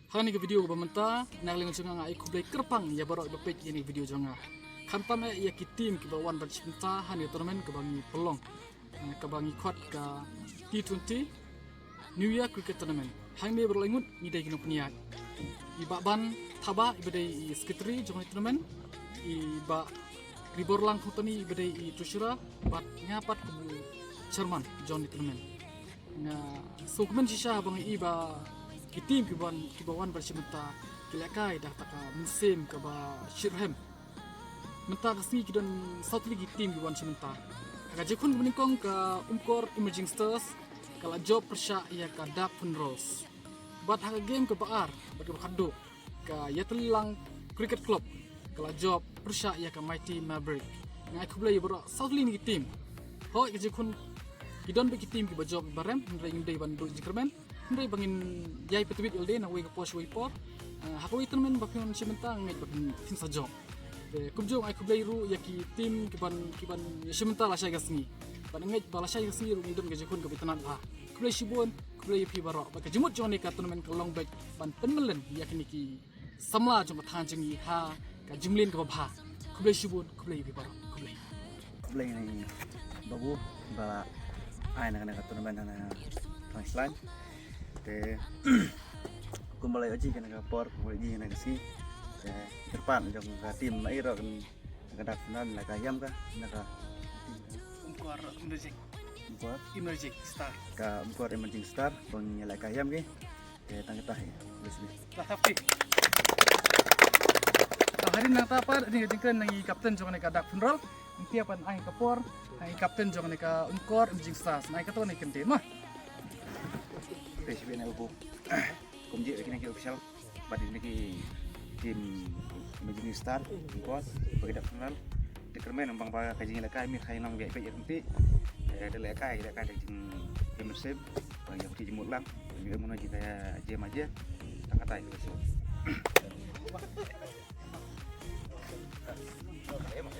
Hani ke video bamenta nagling sunga ngai kublai kerpang ya baru bepek ini video jonga. Kantam ya kitim ke bawan bercinta hani turnamen ke bangi pelong ke bangi kuat ke T20 New Year Cricket Tournament. Hang me berlengut ni dai gino peniak. Iba ban thaba ibadai sekretari jonga tournament iba ribor lang kutani ibadai treasurer bat ngapat ke chairman jonga tournament. Na sukmen sisa bangi iba kitim kibawan bercinta kilakai dah taka musim ke ba shirhem menta resmi kidan South League tim kibawan sementara agak jekun meningkong ke Umkor Emerging Stars kala job persya ia ke Dark Funerals bat haga game ke Baar bagi kado ke Yatlilang Cricket Club kala job persya ia ke Mighty Maverick ngai kublai bro South League tim hoi agak jekun kidan bagi tim kiba job barem ndai ndai bandu jikermen ndai bangin jai petubit ilde na wei kapos wei por hakoi tournament bakun sementang ngai bakun tim sajong kubjong ai kublai ru yaki tim kiban sementang la shay gasni ban ngai bala shay gasni ru indon gajekun kabitanan ha kublai sibon kublai pi baro baka jemut jong ka tournament ka long back ban penmelen yakni ki samla jong than jengi ha ka jumlin ka bha kublai sibon kublai pi baro kublai ni babu bala ai na tournament na Thailand te kumbalai aji kana ka por kumbalai ji kana si te depan jong ka tim mai ro kan ka dak final la ka yam ka na ka Umkor Emerging Star ka Umkor Emerging Star bang la ka yam ke te tang tah lesbi lah tapi hari nang tapar ni jengken nang kapten jong ka Dark Funeral inti apan ai kapor ai kapten jong ka Umkor Emerging Stars nai ka to ni kente mah PSB na upo kumji kini ki official bad ini ki tim Emerging Star Umkor bagi dak final dekermen bang ba kaji la kai mi khai nang be pe yenti de la kai jing emersen bang yang ti jemut lang juga mun kita jem aja tak kata itu sih Emang